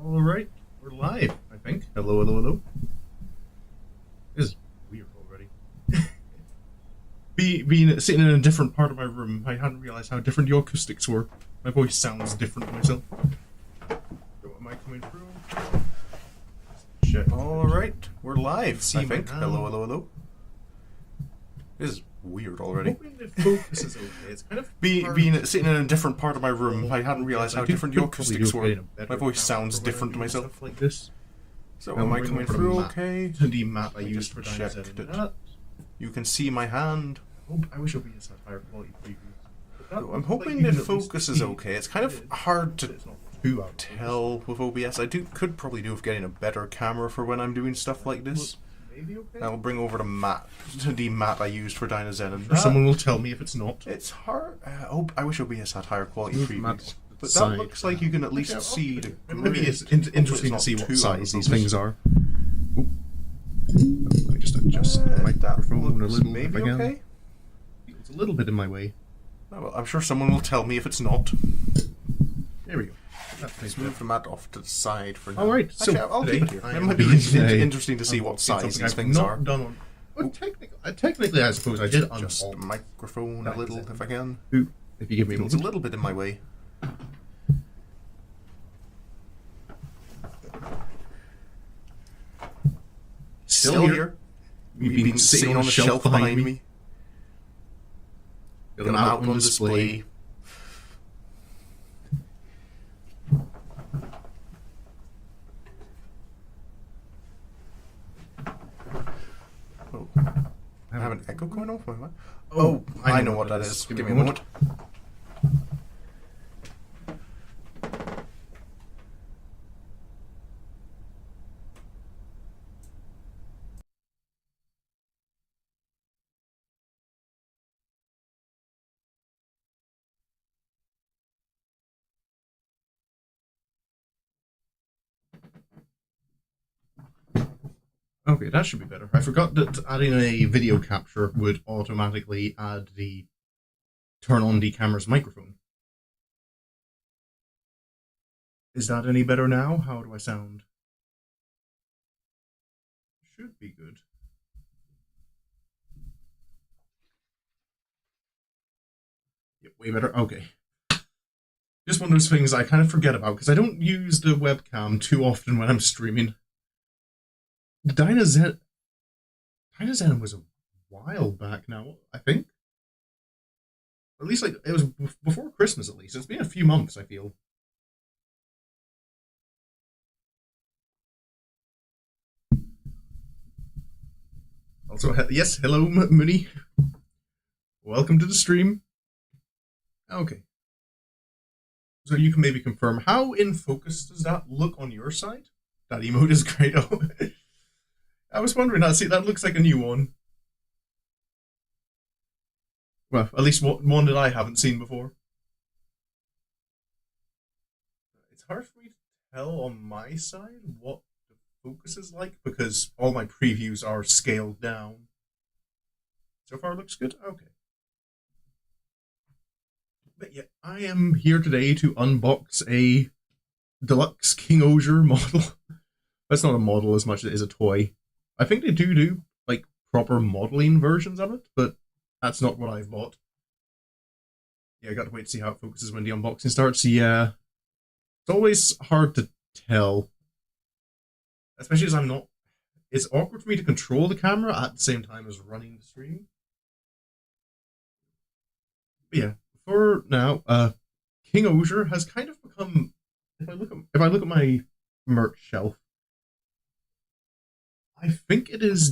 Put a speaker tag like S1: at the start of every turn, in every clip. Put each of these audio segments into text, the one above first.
S1: All right, we're live, I think. Hello, hello, hello. This is weird already. Being sitting in a different part of my room, I hadn't realized how different the acoustics were. My voice sounds different to myself. So am I coming through? Check. All right, we're live. I think. Hello, hello, hello. This is weird already. Hoping the focus is okay. It's kind of being sitting in a different part of my room. I hadn't realized how different the acoustics were. My voice sounds different to myself. Like this. So am I coming through okay? The map I used for checked it. You can see my hand. I wish OBS had higher quality previews. I'm hoping the focus is okay. It's kind of hard to tell with OBS. Could probably do with getting a better camera for when I'm doing stuff like this. Okay. I'll bring over the map I used for Dynazen, and someone will tell me if it's not. It's hard. I wish OBS had higher quality previews, but that looks like you can at least see the. Maybe it's interesting to see what size these things are. Let me just adjust the microphone a little bit if I can. Okay. It's a little bit in my way. Oh, well, I'm sure someone will tell me if it's not. There we go. Let's move the mat off to the side for now. All right, so actually, I'll keep it here. It might be interesting to see what size these things are. Done on. Well, technically, I suppose I did adjust the microphone a little if I can. If you give me a moment. It's a little bit in my way. Still here. We've been sitting on a shelf behind me. Got them out on display. Oh, I have an echo going off. Oh, I know what that is. Give me a moment. Okay, that should be better. I forgot that adding a video capture would automatically add the turn on the camera's microphone. Is that any better now? How do I sound? Should be good. Yep, way better. Okay. Just one of those things I kind of forget about because I don't use the webcam too often when I'm streaming. Dynazen was a while back now, I think. At least, like, it was before Christmas, at least. It's been a few months, I feel. Also, yes, hello, Mooney. Welcome to the stream. Okay. So you can maybe confirm, how in focus does that look on your side? That emote is great. Oh. I was wondering, that looks like a new one. Well, at least one that I haven't seen before. It's hard for me to tell on my side what the focus is like because all my previews are scaled down. So far, it looks good. Okay. But yeah, I am here today to unbox a deluxe King-Ohger model. That's not a model as much as it is a toy. I think they do like proper modeling versions of it, but that's not what I've bought. Yeah, I got to wait to see how it focuses when the unboxing starts. Yeah, it's always hard to tell, especially as I'm not. It's awkward for me to control the camera at the same time as running the stream. But yeah, for now, King-Ohger has kind of become. If I look at my merch shelf. I think it is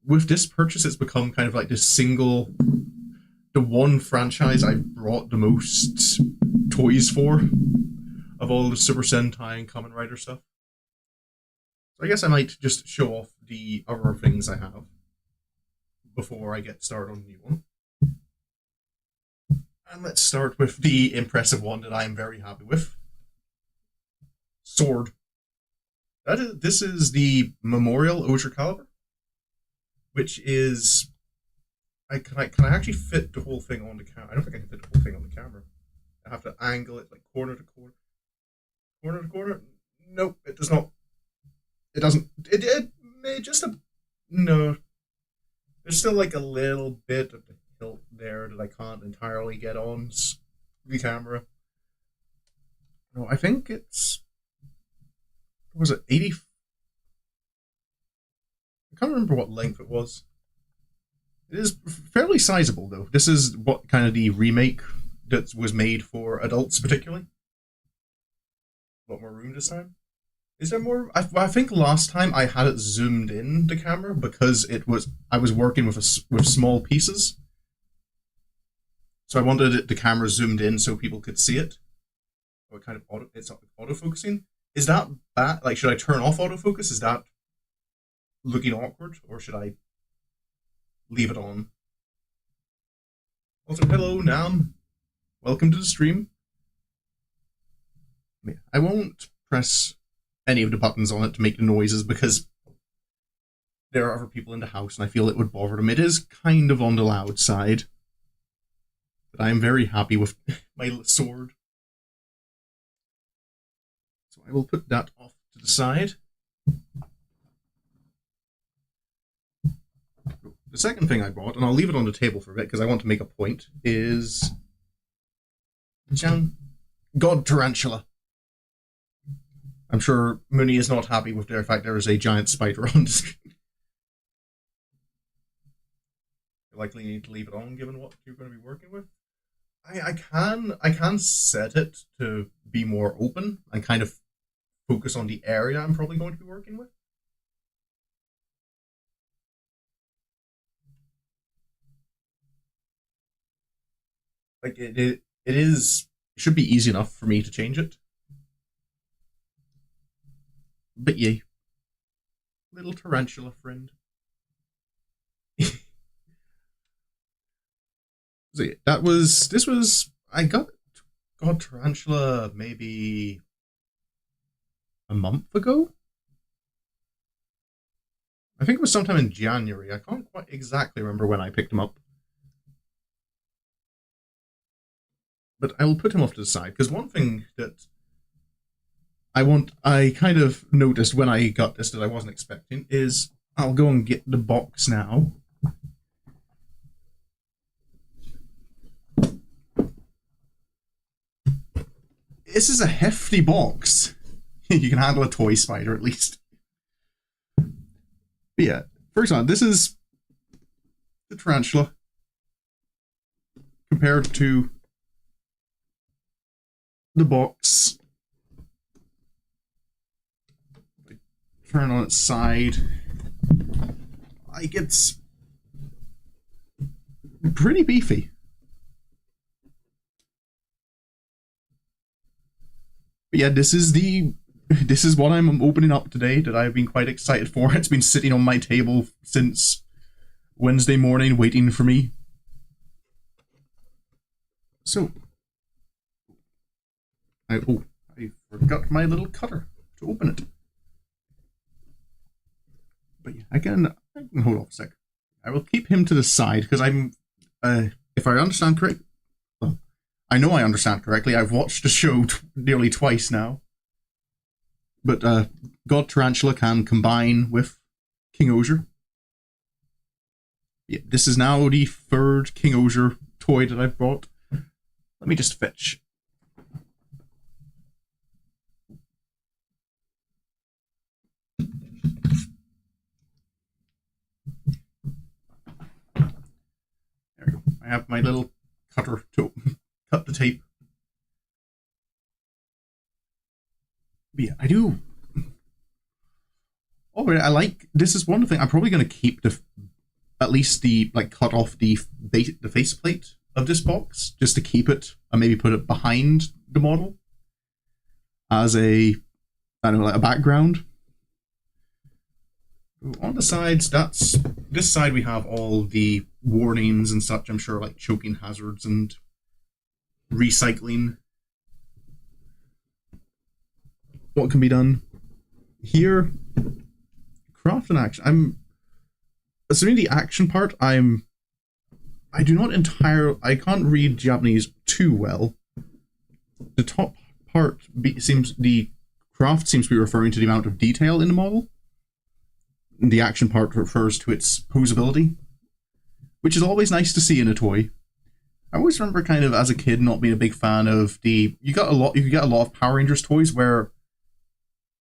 S1: with this purchase, it's become kind of like the one franchise I brought the most toys for of all the Super Sentai and Kamen Rider stuff. So I guess I might just show off the other things I have before I get started on the new one. And let's start with the impressive one that I am very happy with. Sword. This is the Memorial Ohger Caliber, which is can I actually fit the whole thing on the camera? I don't think I can fit the whole thing on the camera. I have to angle it like corner to corner. Corner to corner? Nope, it does not. It doesn't. It may just a no. There's still like a little bit of the tilt there that I can't entirely get on the camera. No, I think it's. What was it 80? I can't remember what length it was. It is fairly sizable though. This is what kind of the remake that was made for adults, particularly. A lot more room this time. Is there more? I think last time I had it zoomed in the camera because I was working with with small pieces, so I wanted the camera zoomed in so people could see it. Or kind of it's auto focusing. Is that bad? Like, should I turn off autofocus? Is that looking awkward, or should I leave it on? Also, hello Nam, welcome to the stream. I won't press any of the buttons on it to make the noises because there are other people in the house and I feel it would bother them. It is kind of on the loud side, but I am very happy with my sword. So I will put that off to the side. The second thing I bought, and I'll leave it on the table for a bit because I want to make a point, is God Tarantula. I'm sure Mooney is not happy with the fact there is a giant spider on the screen. You likely need to leave it on given what you're going to be working with. I can set it to be more open and kind of focus on the area I'm probably going to be working with. Like it should be easy enough for me to change it. But yay. Little tarantula friend. So yeah, I got Tarantula maybe a month ago? I think it was sometime in January. I can't quite exactly remember when I picked him up. But I will put him off to the side, because one thing that I kind of noticed when I got this that I wasn't expecting is I'll go and get the box now. This is a hefty box. You can handle a toy spider at least. But yeah, for example, this is the tarantula compared to the box. Turn on its side. Like, it's pretty beefy. But yeah, this is what I'm opening up today that I've been quite excited for. It's been sitting on my table since Wednesday morning waiting for me. So I forgot my little cutter to open it. But yeah, I can hold off a sec. I will keep him to the side because I'm, if I understand correctly, well, I know I understand correctly. I've watched the show nearly twice now. But God Tarantula can combine with King-Ohger. Yeah, this is now the third King-Ohger toy that I've bought. Let me just fetch. There we go. I have my little cutter to cut the tape. But yeah, I do. Oh, I like. This is one thing. I'm probably going to keep at least cut off the faceplate of this box just to keep it and maybe put it behind the model as a, I don't know, like a background. On the sides, this side we have all the warnings and such, I'm sure, like choking hazards and recycling. What can be done here? Craft and action. I'm assuming the action part. I can't read Japanese too well. The top part seems the craft seems to be referring to the amount of detail in the model. The action part refers to its posability, which is always nice to see in a toy. I always remember kind of as a kid not being a big fan of you could get a lot of Power Rangers toys where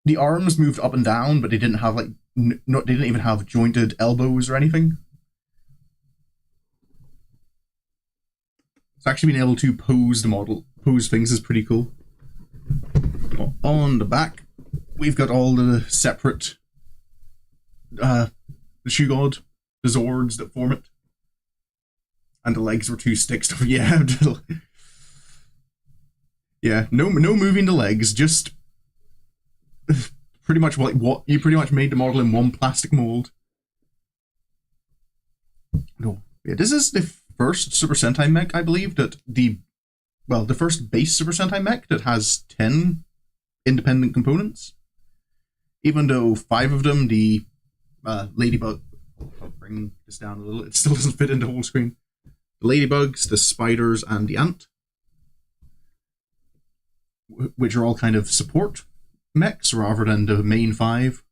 S1: the arms moved up and down, but they didn't have like they didn't even have jointed elbows or anything. So actually being able to pose things is pretty cool. On the back, we've got all the separate the Shoe God, the Zords that form it. And the legs were two sticks. Yeah. Yeah, no moving the legs, just pretty much like what you pretty much made the model in one plastic mold. No. Yeah, this is the first Super Sentai mech, I believe, that the first base Super Sentai mech that has 10 independent components. Even though 5 of them, the Ladybug, I'll bring this down a little, it still doesn't fit into the whole screen. The Ladybugs, the Spiders, and the Ant, which are all kind of support mechs rather than the main 5.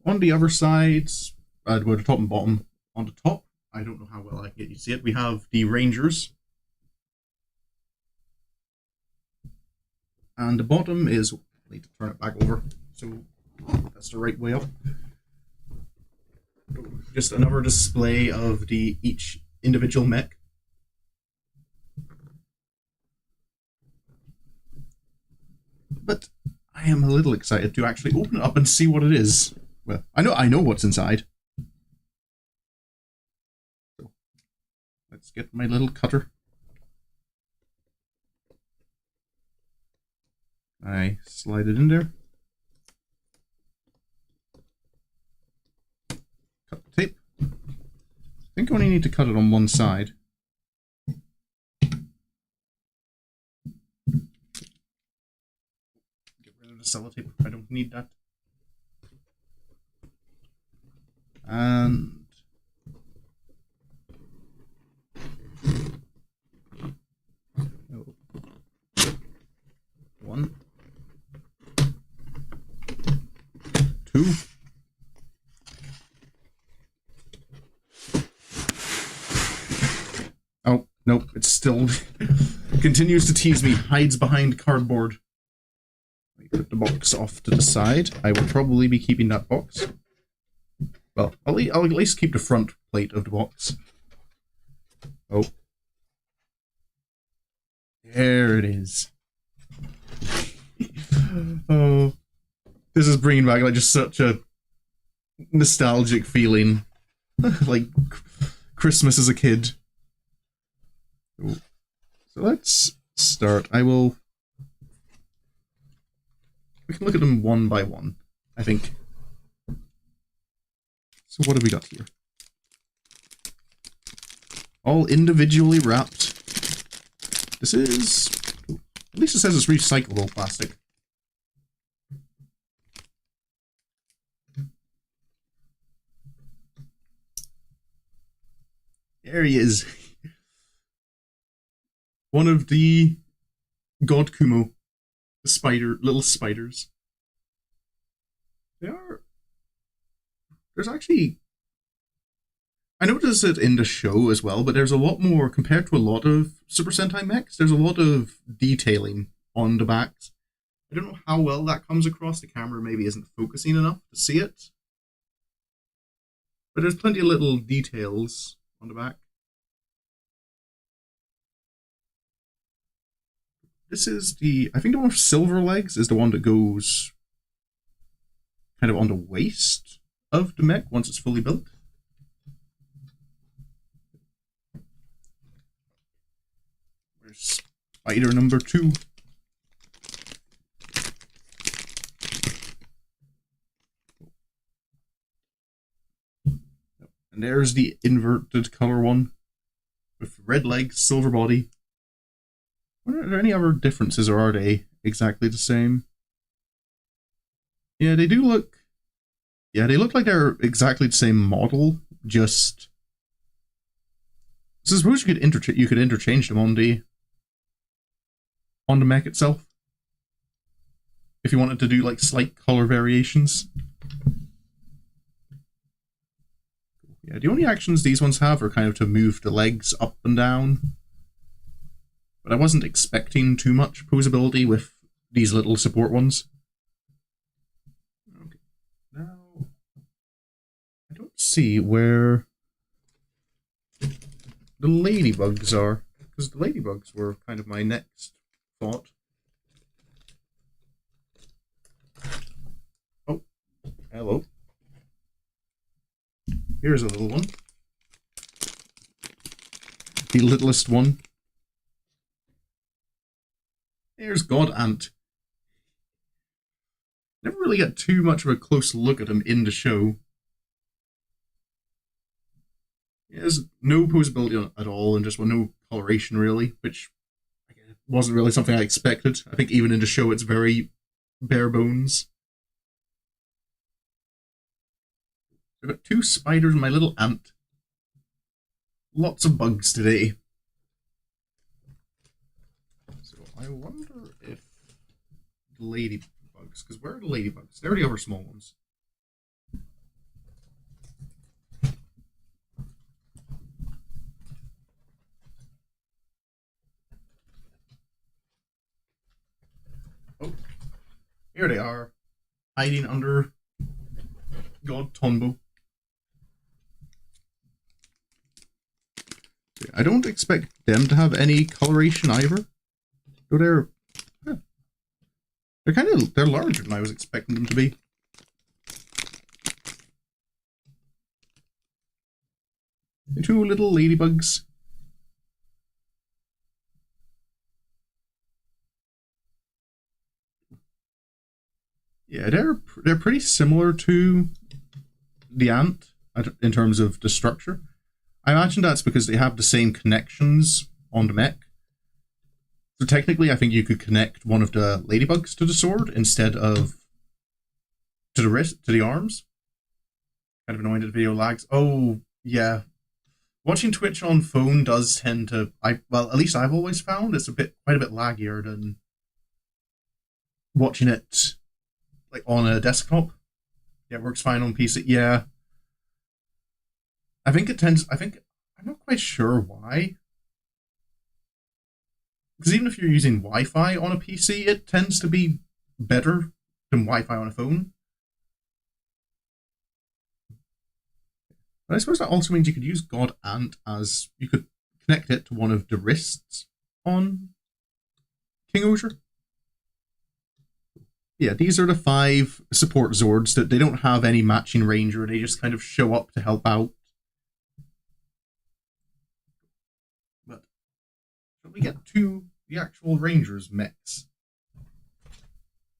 S1: On the other sides, the top and bottom, on the top, I don't know how well I can get you to see it, we have the Rangers. And the bottom is, I need to turn it back over, so that's the right way up. Just another display of each individual mech. But I am a little excited to actually open it up and see what it is. Well, I know what's inside. So, let's get my little cutter. I slide it in there. Cut the tape. I think I only need to cut it on one side. Get rid of the sellotape. I don't need that. And one, two. Oh, nope, it still continues to tease me, hides behind cardboard. I put the box off to the side. I will probably be keeping that box. Well, I'll at least keep the front plate of the box. Oh. There it is. Oh. This is bringing back like just such a nostalgic feeling. Like Christmas as a kid. Oh. So let's start. We can look at them one by one, I think. So what have we got here? All individually wrapped. This is... At least it says it's recyclable plastic. There he is. One of the God Kumo. The little spiders. There's actually... I noticed it in the show as well, but there's a lot more, compared to a lot of Super Sentai mechs, there's a lot of detailing on the backs. I don't know how well that comes across. The camera maybe isn't focusing enough to see it. But there's plenty of little details on the back. This is I think the one with silver legs is the one that goes kind of on the waist of the mech once it's fully built. Where's spider number 2? And there's the inverted color one with red legs, silver body. Are there any other differences, or are they exactly the same? Yeah, they do look... Yeah, they look like they're exactly the same model, just... So I suppose you could interchange them on the mech itself. if you wanted to do like slight color variations. Yeah, the only actions these ones have are kind of to move the legs up and down. But I wasn't expecting too much posability with these little support ones. Okay, now I don't see where the ladybugs are, because the ladybugs were kind of my next thought. Oh, hello. Here's a little one. The littlest one. There's God Ant. Never really get too much of a close look at him in the show. He has no posability at all, and just no coloration really, which wasn't really something I expected. I think even in the show it's very bare bones. I've got 2 spiders and my little ant. Lots of bugs today. So I wonder if the ladybugs, because where are the ladybugs? They're the other small ones. Oh, here they are, hiding under God Tonbo. I don't expect them to have any coloration either. So they're they're larger than I was expecting them to be. The 2 little ladybugs. Yeah, they're pretty similar to the ant in terms of the structure. I imagine that's because they have the same connections on the mech. So technically, I think you could connect one of the ladybugs to the sword instead of to the wrist, to the arms. Kind of annoying that the video lags. Oh, yeah. Watching Twitch on phone does tend to, well, at least I've always found it's quite a bit laggier than watching it like on a desktop. Yeah, it works fine on PC. Yeah. I'm not quite sure why. Because even if you're using Wi-Fi on a PC, it tends to be better than Wi-Fi on a phone. But I suppose that also means you could use God Ant as, you could connect it to one of the wrists on King-Ohger. Yeah, these are the 5 support Zords that they don't have any matching ranger, they just kind of show up to help out. But shall we get to the actual Rangers mechs?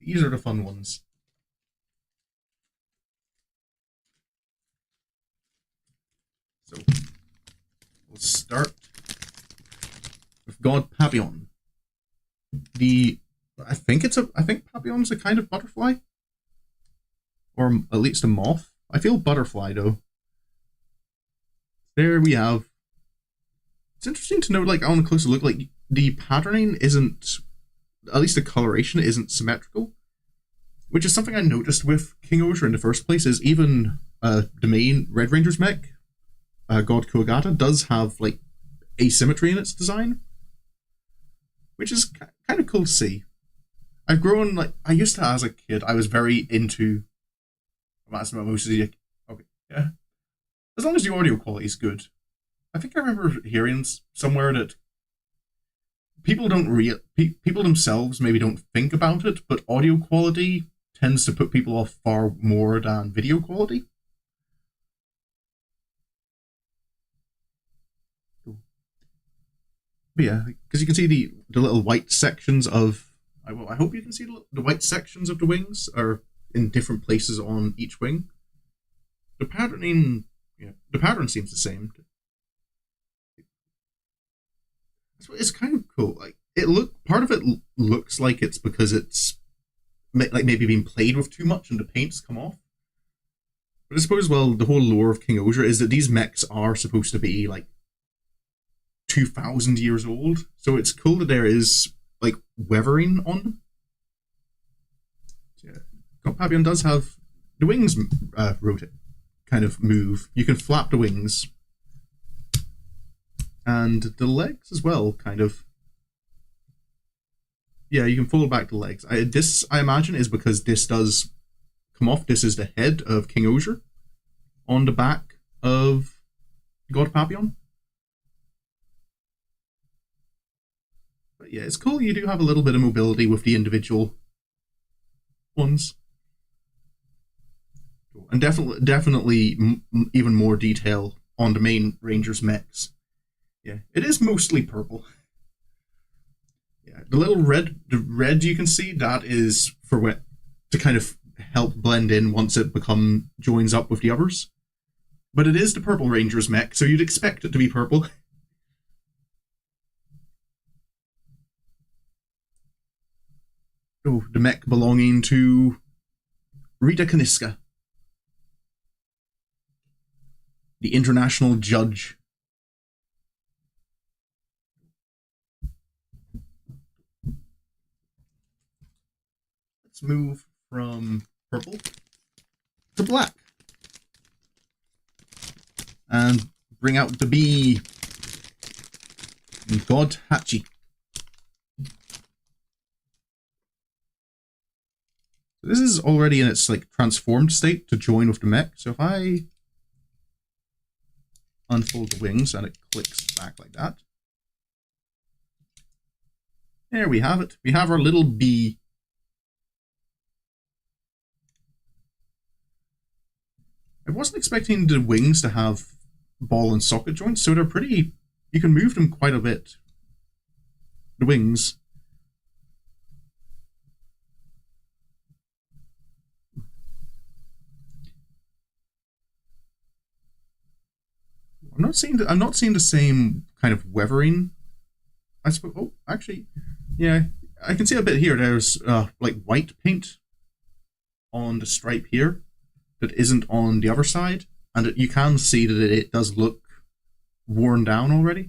S1: These are the fun ones. So we'll start with God Papillon. I think Papillon's a kind of butterfly, or at least a moth. I feel butterfly though. There we have. It's interesting to note, like on a closer look, like the patterning isn't, at least the coloration isn't symmetrical, which is something I noticed with King-Ohger in the first place. Is even the main Red Ranger's mech, God Kuagata, does have like asymmetry in its design, which is kind of cool to see. I've grown, like, I used to, as a kid, I was very into okay, yeah. As long as the audio quality is good. I think I remember hearing somewhere that people themselves maybe don't think about it, but audio quality tends to put people off far more than video quality. But yeah, because you can see the little white sections of, I hope you can see the white sections of the wings are in different places on each wing. The patterning, yeah, the pattern seems the same. It's kind of cool. Like part of it looks like it's because it's like maybe being played with too much and the paint's come off. But I suppose, well, the whole lore of King-Ohger is that these mechs are supposed to be like 2,000 years old, so it's cool that there is like weathering on them. God Papillon does have the wings rotate, kind of move. You can flap the wings. And the legs as well, kind of. Yeah, you can fold back the legs. This, I imagine, is because this does come off. This is the head of King-Ohger on the back of God Papillon. But yeah, it's cool. You do have a little bit of mobility with the individual ones. And definitely even more detail on the main Ranger's mechs. Yeah, it is mostly purple. Yeah, the little red you can see, that is for what, to kind of help blend in once it joins up with the others. But it is the purple Ranger's mech, so you'd expect it to be purple. Oh, the mech belonging to Rita Kaniska, the international judge. Let's move from purple to black and bring out the bee, God Hachi. This is already in its like transformed state to join with the mech. So if I unfold the wings and it clicks back like that, there we have it. We have our little bee. I wasn't expecting the wings to have ball and socket joints, so they're pretty. You can move them quite a bit. The wings. I'm not seeing the same kind of weathering. I suppose. Oh, actually, yeah, I can see a bit here. There's like white paint on the stripe here that isn't on the other side, and you can see that it does look worn down already.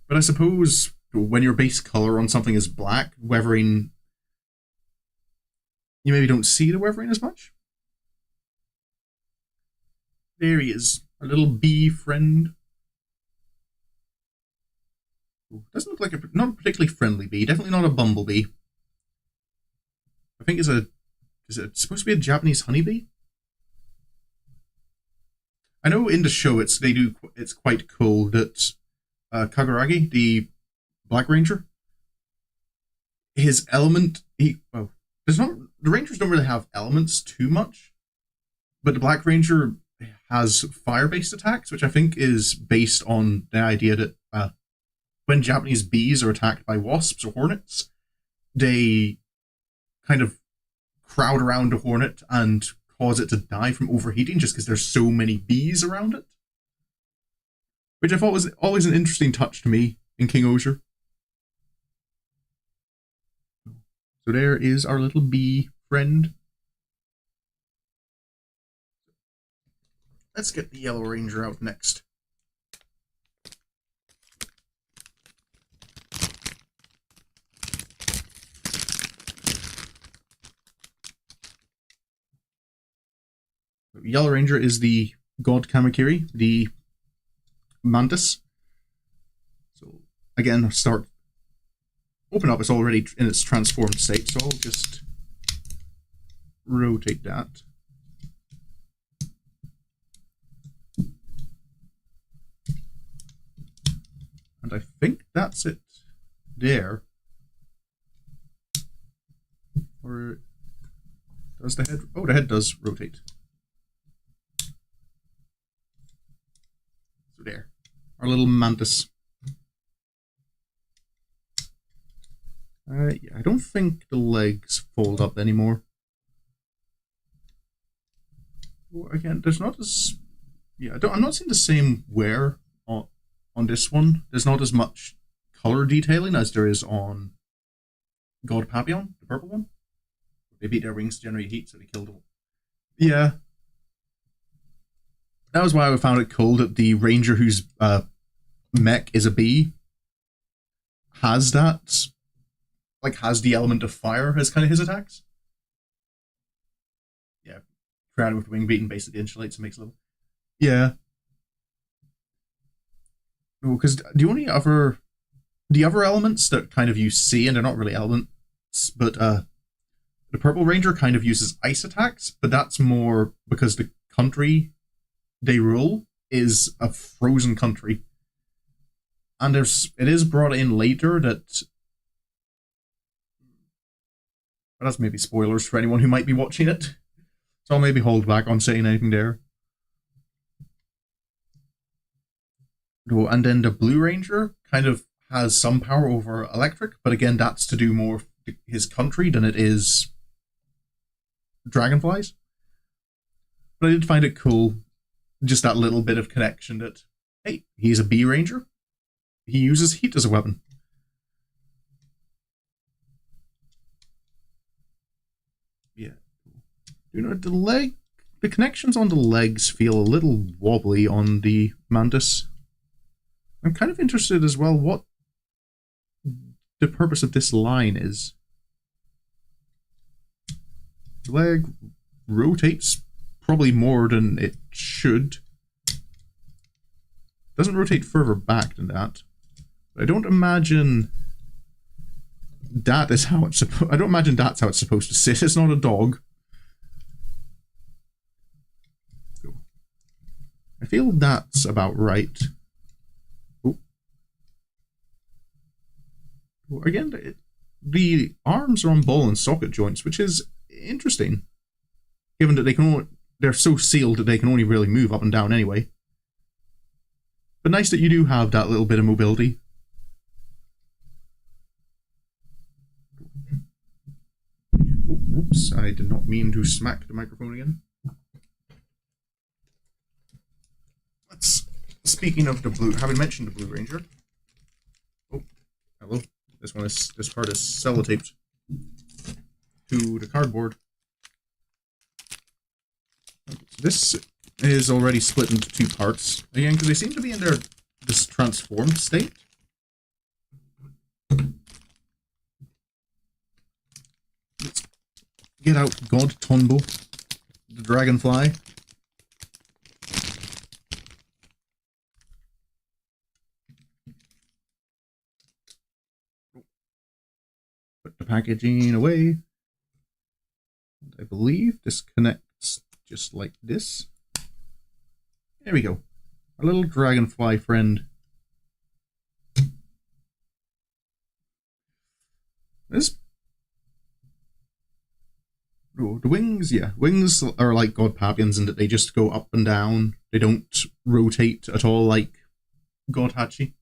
S1: But I suppose when your base color on something is black, weathering, you maybe don't see the weathering as much. There he is. Our little bee friend. Doesn't look like not a particularly friendly bee. Definitely not a bumblebee. I think is it supposed to be a Japanese honeybee? I know in the show it's quite cool that Kaguragi, the Black Ranger, his element the Rangers don't really have elements too much, but the Black Ranger has fire-based attacks, which I think is based on the idea that when Japanese bees are attacked by wasps or hornets, they kind of crowd around a hornet and cause it to die from overheating just because there's so many bees around it. Which I thought was always an interesting touch to me in King-Ohger. So there is our little bee friend. Let's get the Yellow Ranger out next. Yellow Ranger is the God Kamakiri, the mantis. So again, open up, it's already in its transformed state, so I'll just rotate that. And I think that's it there. Or does the head? Oh, the head does rotate. So there, our little mantis. Yeah, I don't think the legs fold up anymore. Well, again, there's not as I'm not seeing the same wear on this one. There's not as much color detailing as there is on God Papillon, the purple one. They beat their wings to generate heat, so they killed them. Yeah. That was why I found it cool that the ranger whose mech is a bee has that, has the element of fire as kind of his attacks. surrounded with wing beating basically insulates and makes level. Yeah. Because the other elements that kind of use C, and they're not really elements, but the Purple Ranger kind of uses ice attacks, but that's more because the country they rule is a frozen country. And it is brought in later that... But that's maybe spoilers for anyone who might be watching it. So I'll maybe hold back on saying anything there. Oh, and then the Blue Ranger kind of has some power over electric, but again, that's to do more with his country than it is dragonflies. But I did find it cool, just that little bit of connection that, hey, he's a Bee Ranger. He uses heat as a weapon. Yeah. You know, the connections on the legs feel a little wobbly on the Mantis. I'm kind of interested as well what the purpose of this line is. The leg rotates probably more than it should. Doesn't rotate further back than that. But I don't imagine that is how it's supposed. I don't imagine that's how it's supposed to sit. It's not a dog. I feel that's about right. Again, the arms are on ball and socket joints, which is interesting, given that they're so sealed that they can only really move up and down anyway. But nice that you do have that little bit of mobility. Oh, oops, I did not mean to smack the microphone again. Speaking of the blue, having mentioned the Blue Ranger. Oh, hello. This part is sellotaped to the cardboard. This is already split into two parts again because they seem to be in this transformed state. Let's get out God Tonbo, the dragonfly. Put the packaging away. I believe this connects just like this. There we go. Our little dragonfly friend. This... Oh, the wings, yeah. Wings are like God Papians in that they just go up and down. They don't rotate at all like God Hachi.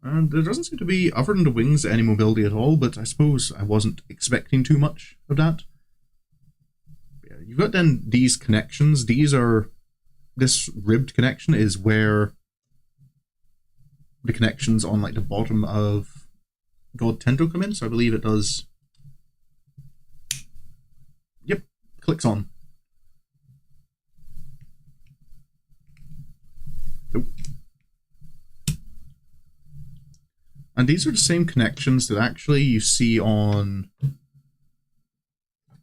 S1: And there doesn't seem to be, other than the wings, any mobility at all, but I suppose I wasn't expecting too much of that. Yeah, you've got then these connections. This ribbed connection is where the connections on like the bottom of God Tento come in, so I believe it does... Yep, clicks on. Nope. And these are the same connections that actually you see on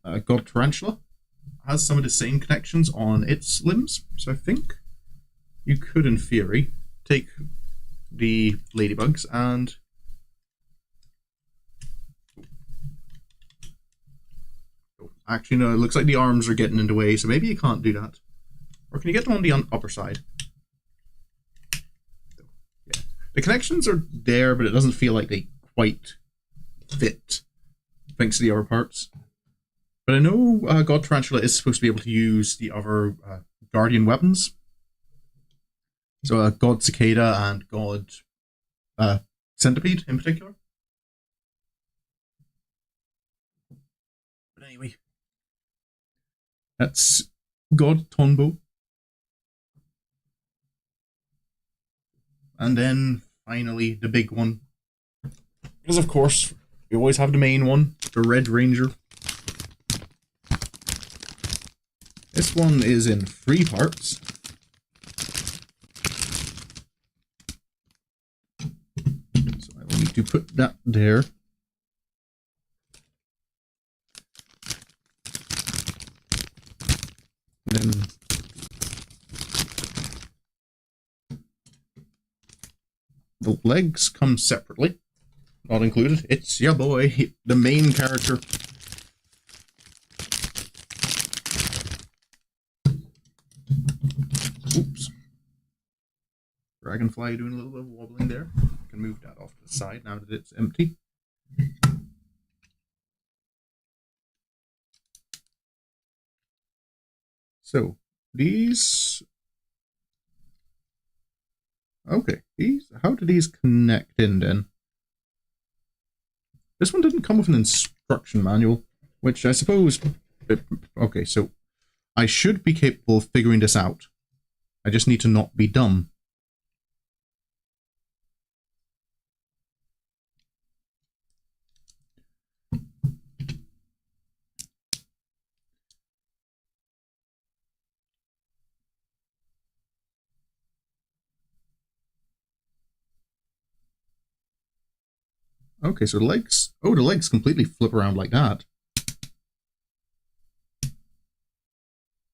S1: God Tarantula. Has some of the same connections on its limbs. So I think you could, in theory, take the ladybugs and... Oh, actually, no, it looks like the arms are getting in the way, so maybe you can't do that. Or can you get them on the upper side? The connections are there, but it doesn't feel like they quite fit, thanks to the other parts. But I know God Tarantula is supposed to be able to use the other Guardian weapons. So God Cicada and God Centipede in particular. But anyway, that's God Tonbo. And then, finally, the big one. Because, of course, we always have the main one, the Red Ranger. This one is in 3 parts. So I will need to put that there. the legs come separately, not included. It's ya boy, the main character. Oops. Dragonfly doing a little bit of wobbling there. I can move that off to the side now that it's empty. So, these... Okay, how do these connect in then? This one didn't come with an instruction manual, which I suppose... Okay, so I should be capable of figuring this out. I just need to not be dumb. Okay, so the legs... Oh, the legs completely flip around like that.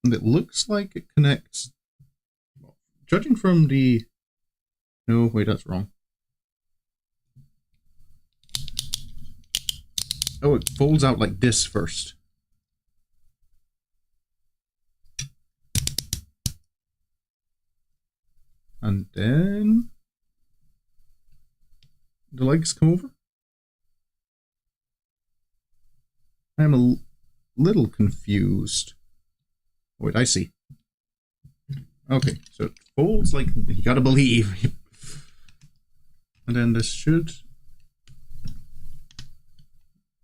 S1: And it looks like it connects... Judging from the... No, wait, that's wrong. Oh, it folds out like this first. And then... the legs come over? I am a little confused. Wait, I see. Okay, so it folds like... You gotta believe. And then this should...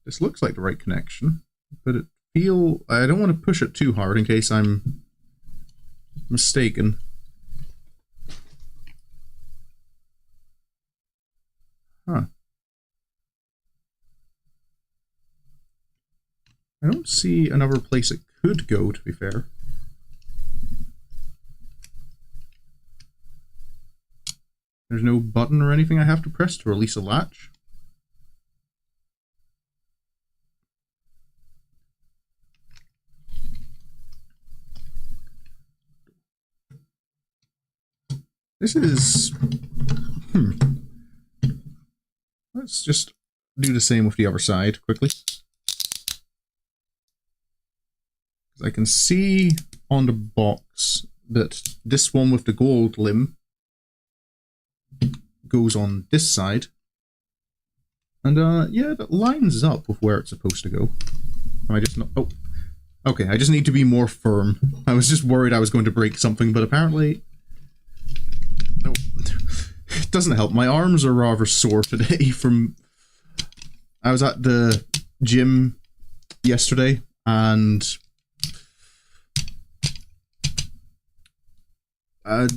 S1: This looks like the right connection, but it feel... I don't want to push it too hard in case I'm mistaken. Huh. I don't see another place it could go, to be fair. There's no button or anything I have to press to release a latch. This is... Let's just do the same with the other side quickly. I can see on the box that this one with the gold limb goes on this side. And yeah, that lines up with where it's supposed to go. Am I just not... Oh. Okay, I just need to be more firm. I was just worried I was going to break something, but apparently... No. It doesn't help. My arms are rather sore today from... I was at the gym yesterday, and...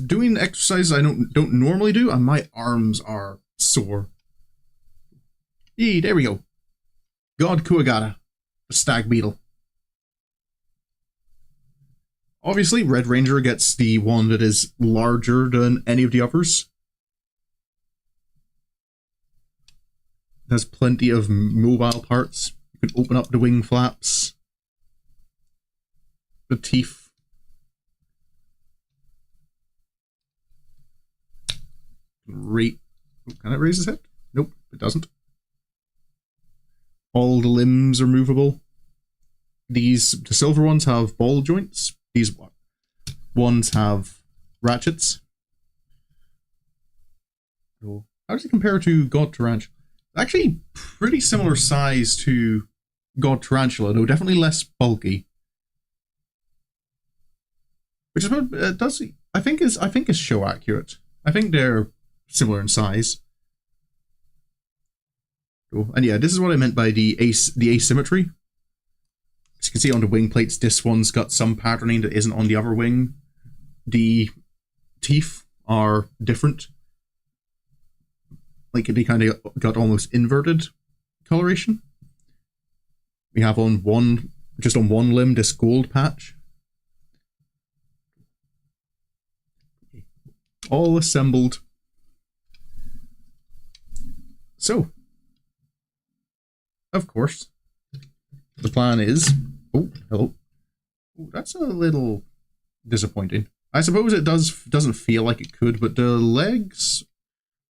S1: doing exercises I don't normally do, and my arms are sore. There we go. God Kuagata, the stag beetle. Obviously, Red Ranger gets the one that is larger than any of the others. It has plenty of mobile parts. You can open up the wing flaps. The teeth. Can it raise his head? Nope, it doesn't. All the limbs are movable. The silver ones have ball joints. These ones have ratchets. So, how does it compare to God Tarantula? Actually, pretty similar size to God Tarantula, though definitely less bulky. Which is what it does. I think is show accurate. I think they're similar in size. Cool. And yeah, this is what I meant by the asymmetry. As you can see on the wing plates, this one's got some patterning that isn't on the other wing. The teeth are different. Like, they kind of got almost inverted coloration. We have on one, just on one limb, this gold patch. All assembled. So, of course, the plan is... Oh, hello. Oh, that's a little disappointing. I suppose it doesn't feel like it could, but the legs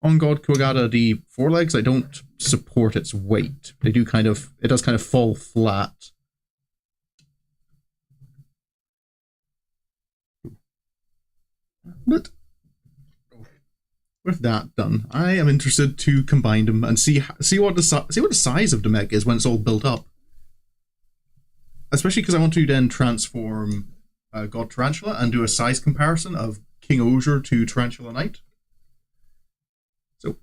S1: On God Kuwagata, the forelegs, I don't support its weight. They do kind of, it does kind of fall flat. But with that done, I am interested to combine them and see what the size of the mech is when it's all built up. Especially because I want to then transform God Tarantula and do a size comparison of King-Ohger to Tarantula Knight. So,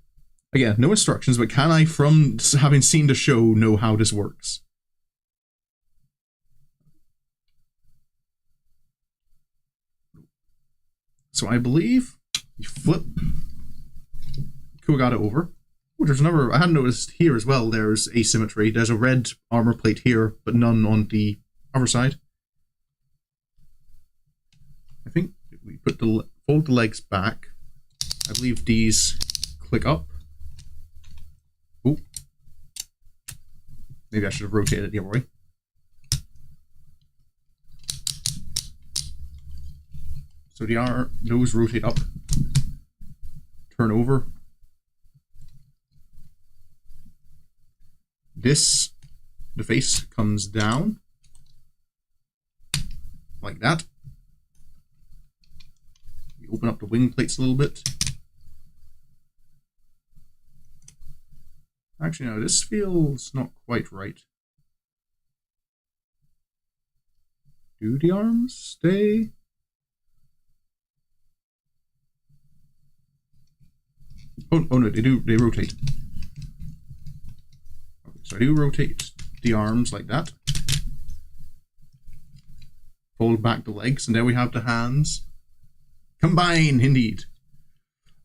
S1: again, no instructions, but can I, from having seen the show, know how this works? So I believe you flip Kuwagata over. Oh, there's another. I hadn't noticed here as well. There's asymmetry. There's a red armor plate here, but none on the other side. I think we put fold the legs back. I believe these click up. Oh, maybe I should have rotated it the other way. So those rotate up, turn over. The face comes down, like that. We open up the wing plates a little bit. Actually, no, this feels not quite right. Do the arms stay? Oh no, they rotate. Okay, so I do rotate the arms like that. Fold back the legs, and there we have the hands. Combine, indeed.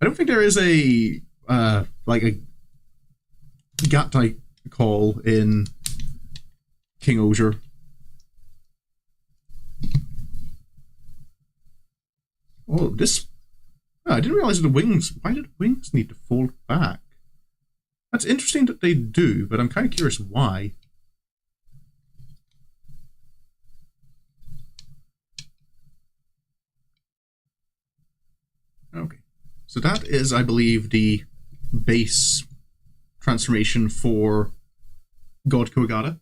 S1: I don't think there is a like a Gattai call in King-Ohger. Oh, this. Oh, I didn't realize the wings. Why did wings need to fold back? That's interesting that they do, but I'm kind of curious why. Okay, so that is, I believe, the base transformation for God Kuwagata.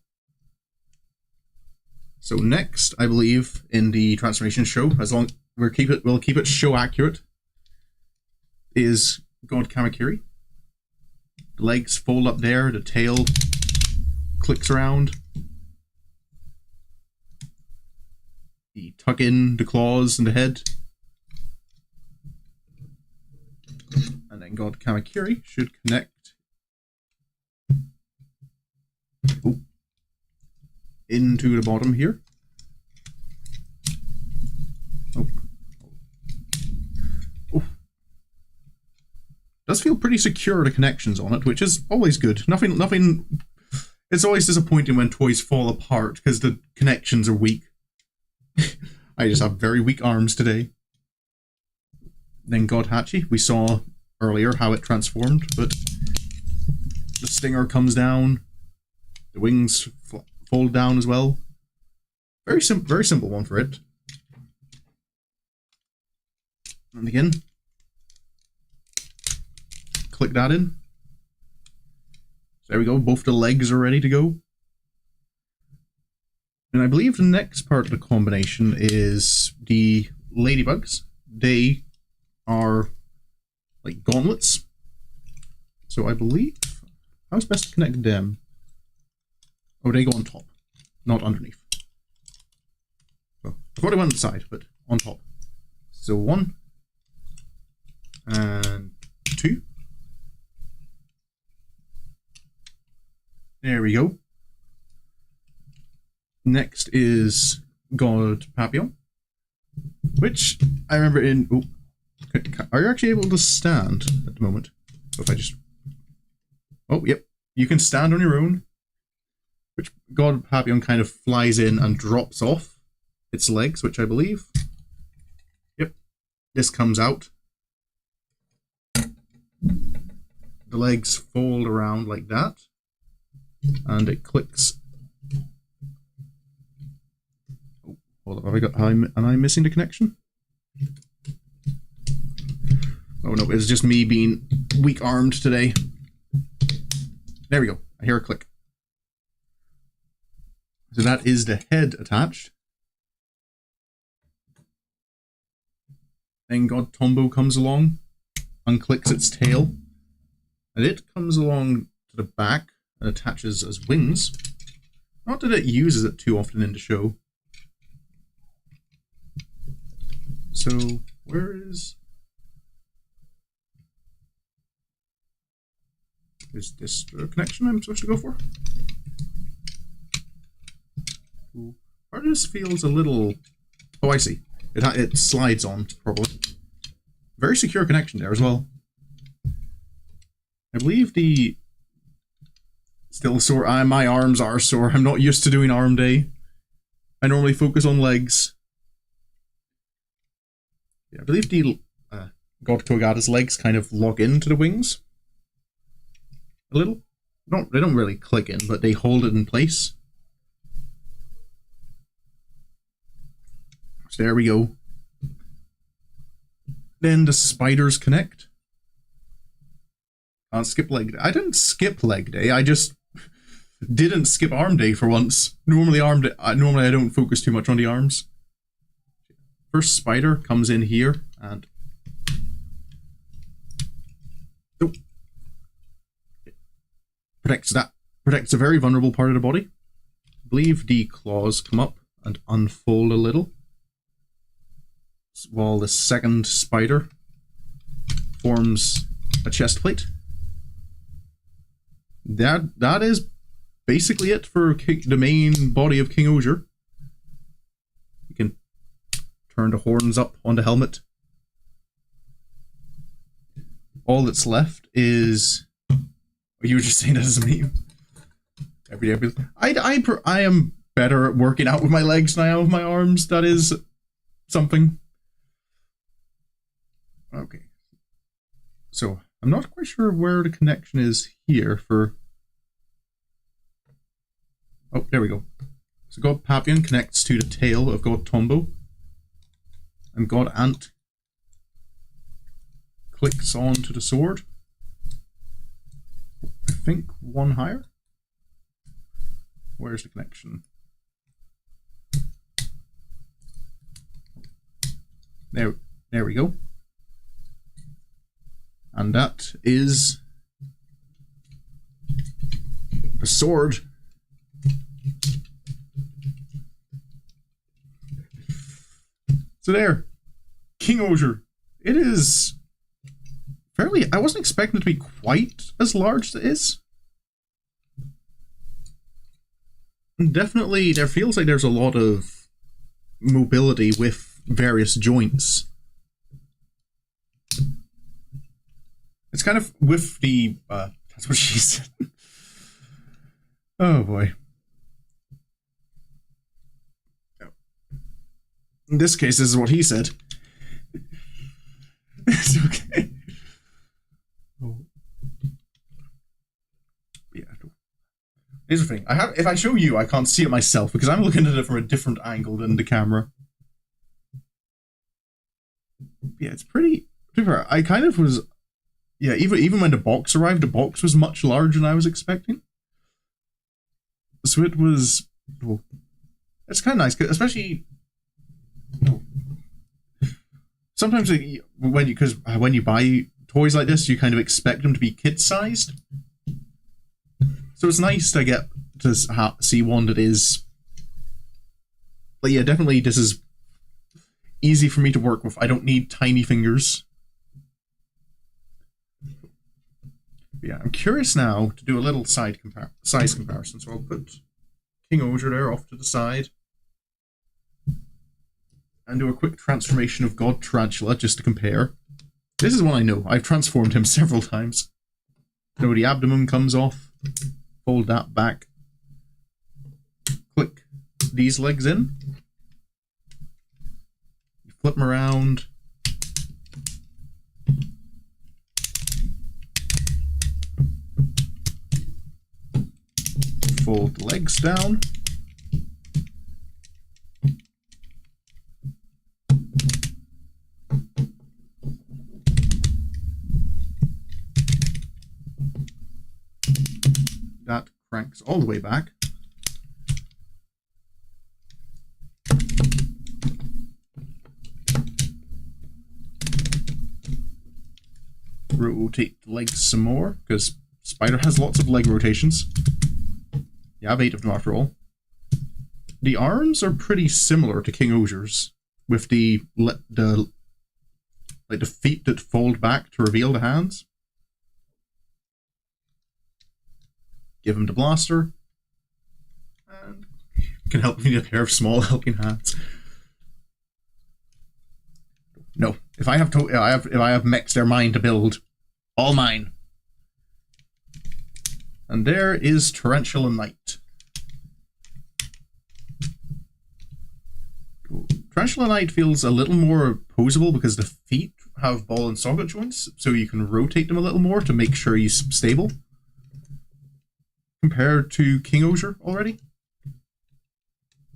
S1: So next, I believe, in the transformation show, as long we'll keep it show accurate, is God Kamakiri. The legs fold up there, the tail clicks around. You tuck in the claws and the head. And then God Kamakiri should connect into the bottom here. Does feel pretty secure, the connections on it, which is always good. Nothing. It's always disappointing when toys fall apart because the connections are weak. I just have very weak arms today. Then God Hachi, we saw earlier how it transformed, but the stinger comes down, the wings fold down as well. Very simple one for it. And again, click that in. So there we go, both the legs are ready to go. And I believe the next part of the combination is the ladybugs. They are like gauntlets. So I believe, how's best to connect them? Oh, they go on top, not underneath. So I thought they went on the side, but on top. So 1 and 2. There we go. Next is God Papillon, which I remember in. Oh, are you actually able to stand at the moment? So if I just. Oh, yep. You can stand on your own. Which God Papillon kind of flies in and drops off its legs, which I believe. Yep. This comes out. The legs fold around like that. And it clicks. Oh, hold on. Am I missing the connection? Oh no, it's just me being weak-armed today. There we go. I hear a click. So that is the head attached. Then God Tombo comes along, unclicks its tail, and it comes along to the back and attaches as wings. Not that it uses it too often in the show. So, where is this the connection I'm supposed to go for? Part of this feels a little... Oh, I see. It slides on, probably. Very secure connection there as well. I believe the... Still sore. My arms are sore. I'm not used to doing arm day. I normally focus on legs. Yeah, I believe the God Kogata's legs kind of lock into the wings. A little. They don't really click in, but they hold it in place. So there we go. Then the spiders connect. Can't skip leg day. I didn't skip leg day. I just didn't skip arm day for once. Normally I don't focus too much on the arms. First spider comes in here and protects a very vulnerable part of the body. I believe the claws come up and unfold a little, while the second spider forms a chest plate. That is basically it for the main body of King-Ohger. You can turn the horns up on the helmet. All that's left is... You were just saying that as a meme. I am better at working out with my legs than I am with my arms. That is something. Okay. So, I'm not quite sure where the connection is here for... Oh, there we go. So God Papillon connects to the tail of God Tombo. And God Ant clicks onto the sword. I think one higher. Where's the connection? There we go. And that is the sword. So there, King-Ohger. It is fairly... I wasn't expecting it to be quite as large as it is. And definitely, there feels like there's a lot of mobility with various joints. It's kind of with the... that's what she said. Oh boy. In this case, this is what he said. It's okay. Oh. Yeah. Here's the thing. If I show you, I can't see it myself because I'm looking at it from a different angle than the camera. Yeah, it's pretty... I kind of was... Yeah, even when the box arrived, the box was much larger than I was expecting. So it was... Well, it's kind of nice, especially... Sometimes when you buy toys like this, you kind of expect them to be kid-sized. So it's nice to get to see one that is... But yeah, definitely this is easy for me to work with. I don't need tiny fingers. Yeah, I'm curious now to do a little size comparison. So I'll put King-Ohger there off to the side. And do a quick transformation of God Tarantula just to compare. This is one I know. I've transformed him several times. So the abdomen comes off. Fold that back. Click these legs in. Flip them around. Fold the legs down. Works all the way back. Rotate the legs some more, because Spider has lots of leg rotations. You have 8 of them after all. The arms are pretty similar to King-Ohger's, with the feet that fold back to reveal the hands. Give him the blaster, and can help me a pair of small helping hands. No, if I have mechs, they're mine to build, all mine. And there is Tarantula Knight. Tarantula Knight feels a little more posable because the feet have ball and socket joints, so you can rotate them a little more to make sure he's stable. Compared to King-Ohger already.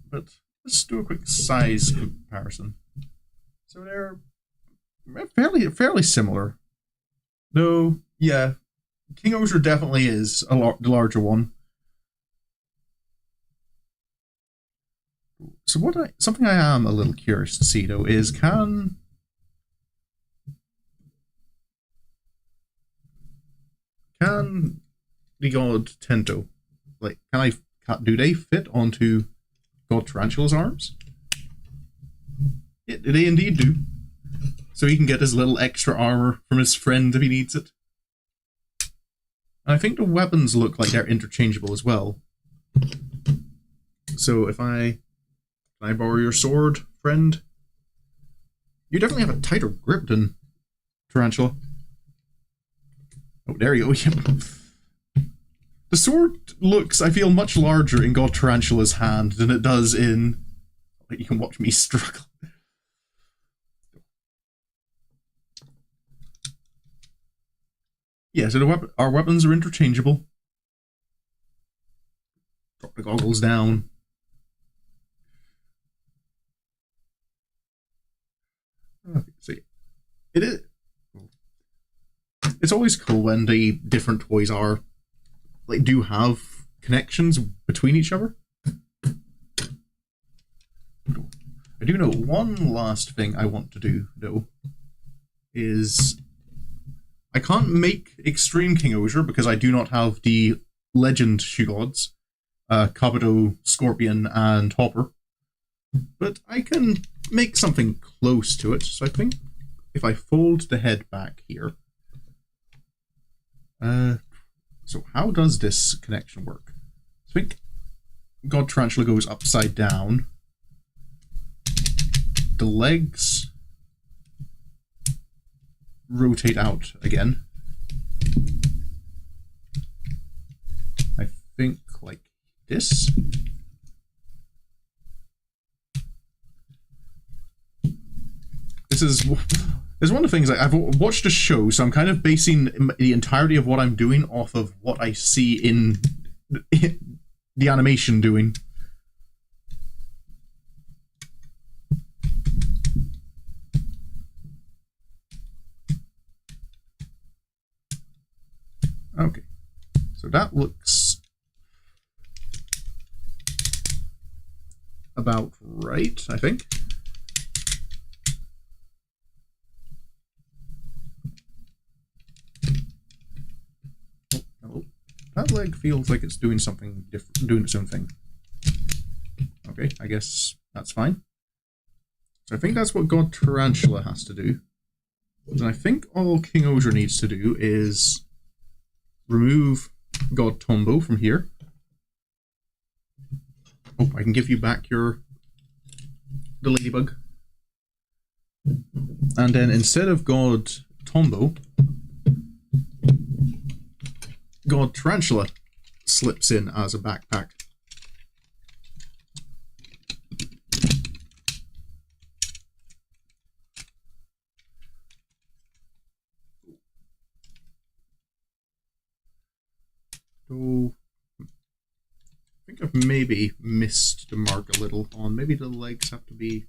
S1: But let's do a quick size comparison. So they're fairly similar. Though, yeah, King-Ohger definitely is the larger one. So something I am a little curious to see though is can the god Tento, like, do they fit onto God Tarantula's arms? Yeah, they indeed do. So he can get his little extra armor from his friend if he needs it. And I think the weapons look like they're interchangeable as well. So if can I borrow your sword, friend? You definitely have a tighter grip than Tarantula. Oh, there you go. The sword looks, I feel, much larger in God Tarantula's hand than it does in... You can watch me struggle. Yeah, so our weapons are interchangeable. Drop the goggles down. See, it's always cool when the different toys do have connections between each other. I do know one last thing I want to do though is I can't make Extreme King-Ohger because I do not have the Legend Shoe Gods, Kabuto, Scorpion, and Hopper. But I can make something close to it. So I think if I fold the head back here... so how does this connection work? I think God Tarantula goes upside down. The legs rotate out again. I think like this. This is one of the things I've watched a show, so I'm kind of basing the entirety of what I'm doing off of what I see in the animation doing. Okay, so that looks about right, I think. That leg feels like it's doing something different, doing its own thing. Okay, I guess that's fine. So I think that's what God Tarantula has to do. And I think all King-Ohger needs to do is remove God Tombo from here. Oh, I can give you back the ladybug. And then instead of God Tombo, God Tarantula slips in as a backpack. So, I think I've maybe missed the mark a little on. Maybe the legs have to be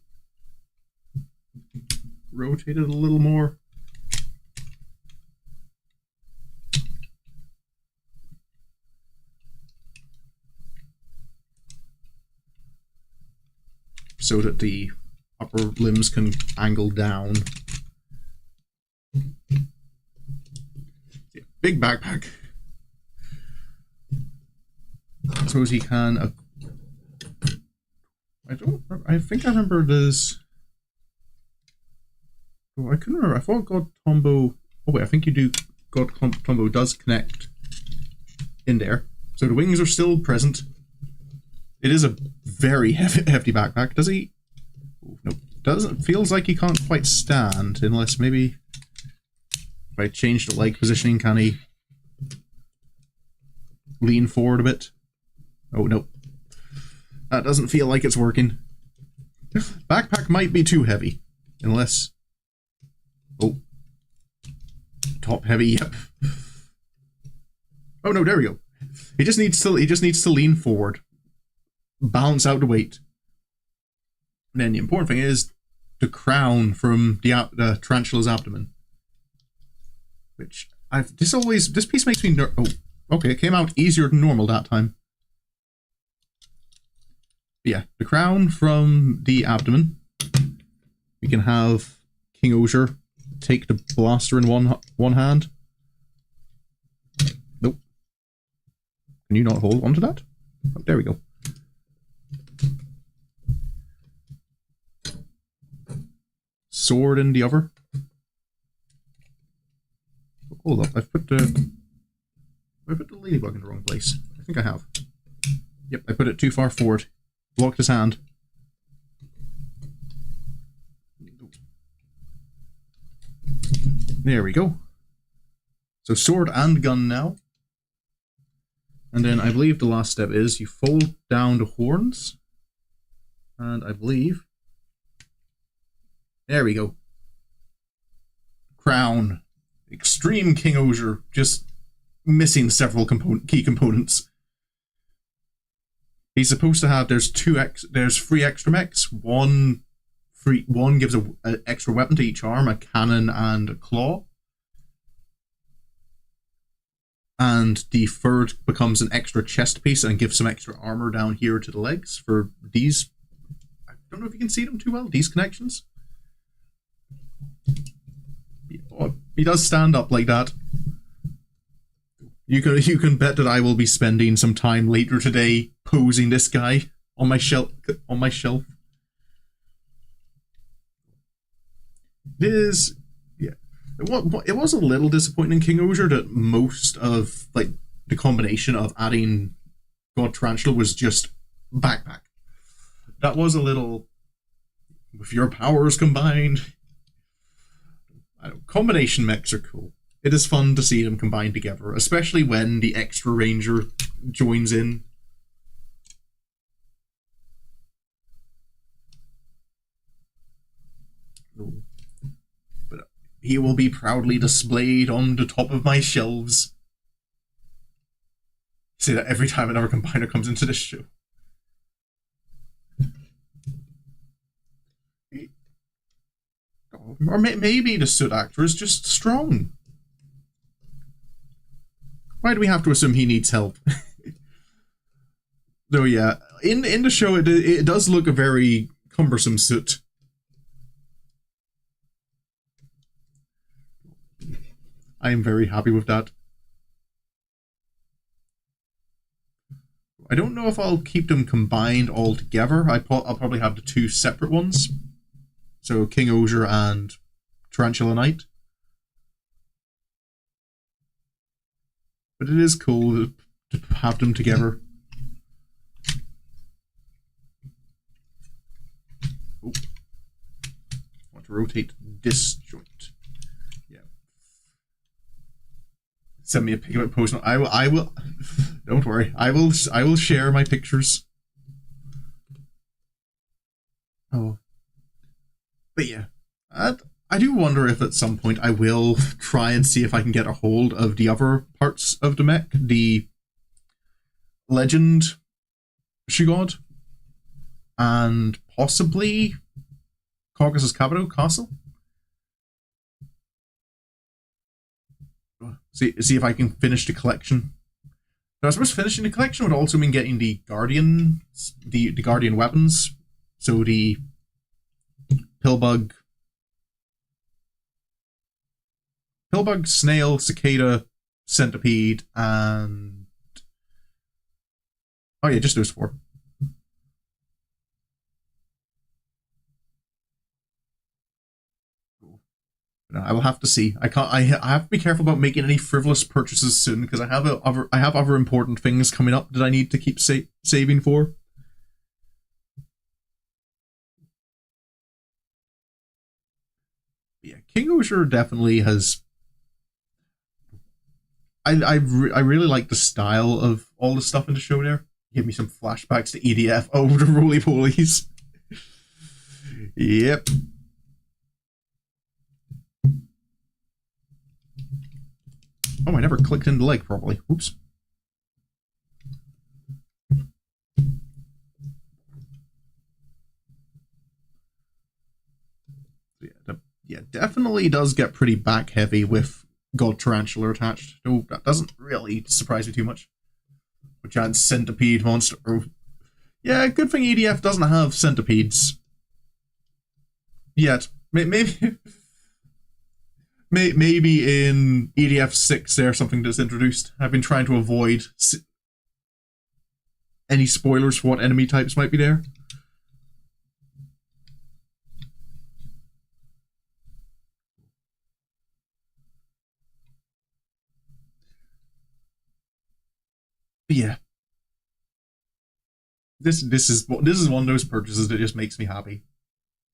S1: rotated a little more. so that the upper limbs can angle down. Big backpack. I suppose he can. I think I remember this. Oh, I couldn't remember. I thought God Tombo. Oh wait, I think you do. God Tombo does connect in there, so the wings are still present. It is a very hefty backpack. Does he? Oh, no, doesn't. Feels like he can't quite stand unless maybe if I change the leg positioning, can he lean forward a bit? Oh no, that doesn't feel like it's working. Backpack might be too heavy, unless. Oh, top heavy. Yep. Oh no, there we go. He just needs to lean forward, balance out the weight. And then the important thing is the crown from the tarantula's abdomen, which this piece makes me oh, okay, it came out easier than normal that time. But yeah, the crown from the abdomen. We can have King-Ohger take the blaster in one hand. Nope. Can you not hold onto that? Oh, there we go. Sword in the other. Hold up, I've put the ladybug in the wrong place. I think I have. Yep, I put it too far forward. Blocked his hand. There we go. So sword and gun now. And then I believe the last step is you fold down the horns. And I believe... There we go. Crown. Extreme King-Ohger. Just missing several key components. He's supposed to have... There's 3 extra mechs. One gives an extra weapon to each arm, a cannon and a claw. And the third becomes an extra chest piece and gives some extra armor down here to the legs for these. I don't know if you can see them too well, these connections. He does stand up like that. You can bet that I will be spending some time later today posing this guy on my shelf. It is, yeah. It was a little disappointing in King-Ohger that most of like the combination of adding God Tarantula was just backpack. That was a little, with your powers combined. Combination mechs are cool. It is fun to see them combined together, especially when the extra ranger joins in. But he will be proudly displayed on the top of my shelves. I say that every time another combiner comes into this show. Or maybe the suit actor is just strong. Why do we have to assume he needs help? Though yeah, in the show it does look a very cumbersome suit. I am very happy with that. I don't know if I'll keep them combined all together. I'll probably have the 2 separate ones. So King-Ohger and Tarantula Knight. But it is cool to have them together. Oh. I want to rotate this joint. Yeah. Send me a pic of it post. I will. Don't worry. I will share my pictures. Oh. But yeah, I do wonder if at some point I will try and see if I can get a hold of the other parts of the mech, the Legend Shugod, and possibly Caucasus Capital Castle. See if I can finish the collection. Now, I suppose finishing the collection would also mean getting the Guardian weapons. So the pillbug, snail, cicada, centipede, and oh yeah, just those 4. I will have to see. I can't. I have to be careful about making any frivolous purchases soon because I have other important things coming up that I need to keep saving for. Yeah, King-Ohger definitely has. I really like the style of all the stuff in the show there. Give me some flashbacks to EDF. Oh, the roly-polies. Yep. Oh, I never clicked in the leg properly. Oops. Yeah, definitely does get pretty back heavy with God Tarantula attached. Oh, that doesn't really surprise me too much. A giant centipede monster. Oh. Yeah, good thing EDF doesn't have centipedes yet. Maybe maybe in EDF 6 there's something that's introduced. I've been trying to avoid any spoilers for what enemy types might be there. But yeah. This is one of those purchases that just makes me happy.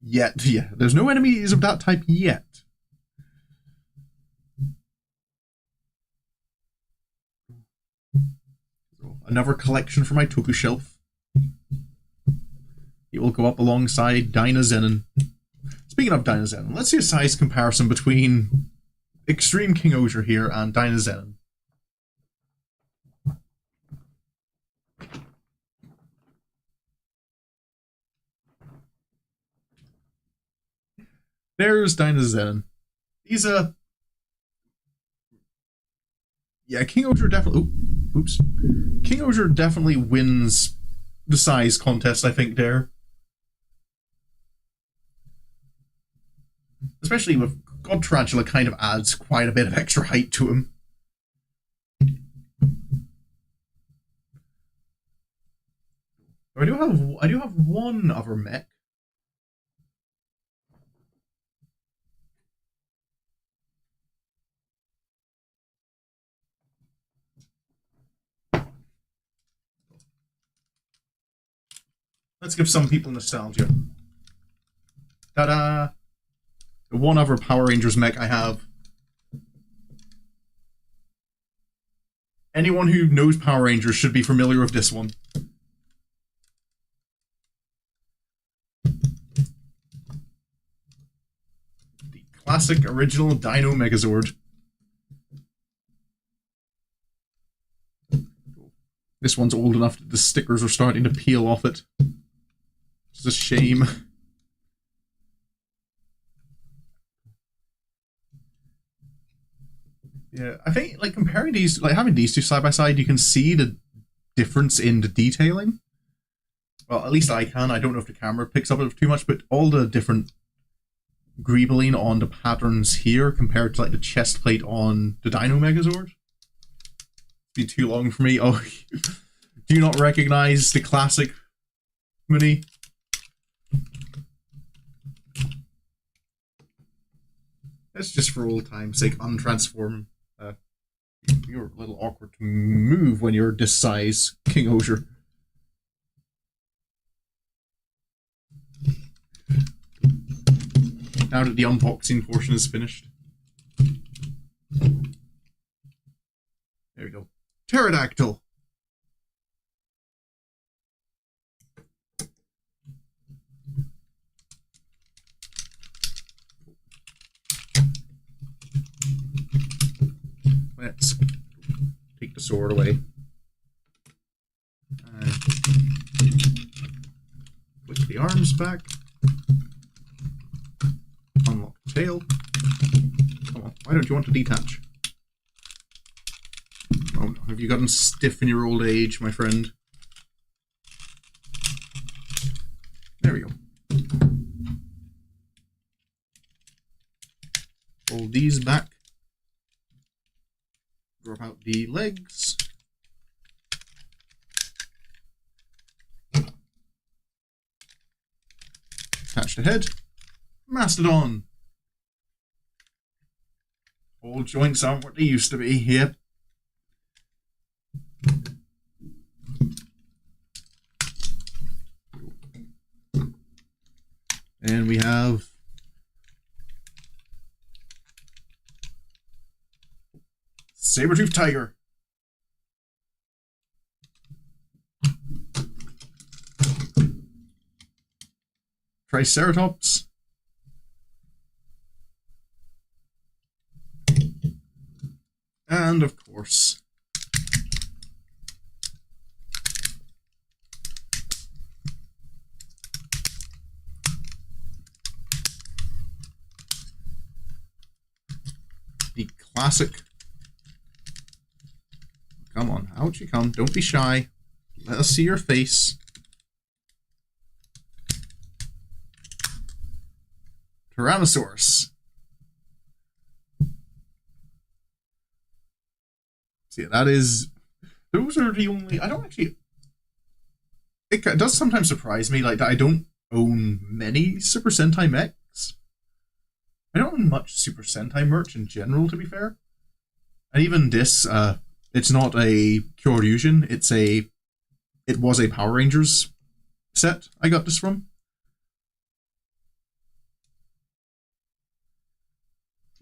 S1: Yet, yeah, there's no enemies of that type yet. Another collection for my toku shelf. It will go up alongside Dynazenon. Speaking of Dynazenon, let's see a size comparison between Extreme King-Ohger here and Dynazenon. There's Dynazenon. He's a... Yeah, King-Ohger definitely... Oops. King-Ohger definitely wins the size contest, I think, there. Especially with God Tarantula kind of adds quite a bit of extra height to him. I do have one other mech. Let's give some people nostalgia. Ta-da! The one other Power Rangers mech I have. Anyone who knows Power Rangers should be familiar with this one. The classic original Dino Megazord. This one's old enough that the stickers are starting to peel off it. It's a shame. Yeah, I think like comparing these, like having these two side by side, you can see the difference in the detailing. Well, at least I can. I don't know if the camera picks up it too much, but all the different greebling on the patterns here compared to like the chest plate on the Dino Megazord. It'd be too long for me. Oh, do you not recognize the classic Mini? That's just for old time's sake. Untransform. You're a little awkward to move when you're this size, King-Ohger. Now that the unboxing portion is finished. There we go. Pterodactyl. Let's take the sword away. Put the arms back. Unlock the tail. Come on, why don't you want to detach? Oh no, have you gotten stiff in your old age, my friend? There we go. fold these back. Drop out the legs. Attach the head. Mastodon. All joints aren't what they used to be. Yep. And we have saber-toothed tiger. Triceratops. And of course, the classic. Come on, out you come. Don't be shy. Let us see your face. Tyrannosaurus. So yeah, that is. Those are the only. I don't actually. It does sometimes surprise me, like that I don't own many Super Sentai mechs. I don't own much Super Sentai merch in general, to be fair. And even this, it's not a Kyoryugen. It was a Power Rangers set I got this from.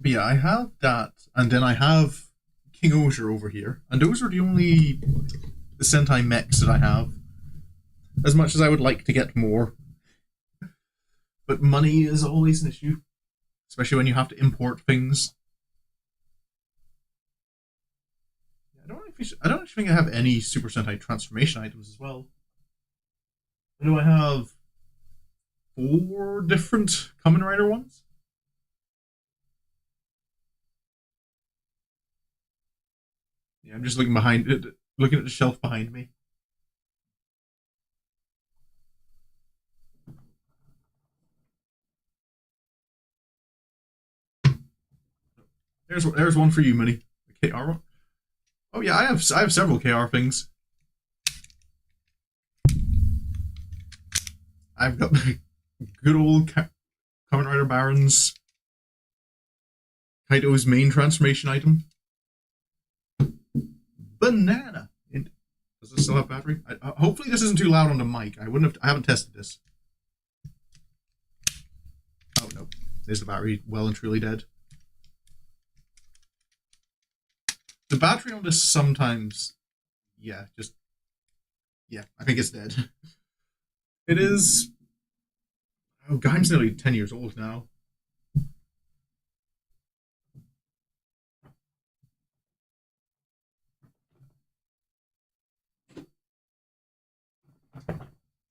S1: But yeah, I have that, and then I have King-Ohger over here, and those are the only Sentai mechs that I have. As much as I would like to get more. But money is always an issue. Especially when you have to import things. I don't actually think I have any Super Sentai transformation items as well. I know I have 4 different Kamen Rider ones. Yeah, I'm just looking behind it, looking at the shelf behind me. There's one for you, Minnie. The KR one. Oh yeah, I have several KR things. I've got good old Kamen Rider Baron's Kaito's main transformation item. Banana. Does this still have battery? Hopefully this isn't too loud on the mic. I haven't tested this. Oh no, there's the battery, well and truly dead. The battery on this sometimes, yeah, I think it's dead. It is. Oh, Gaim's nearly 10 years old now.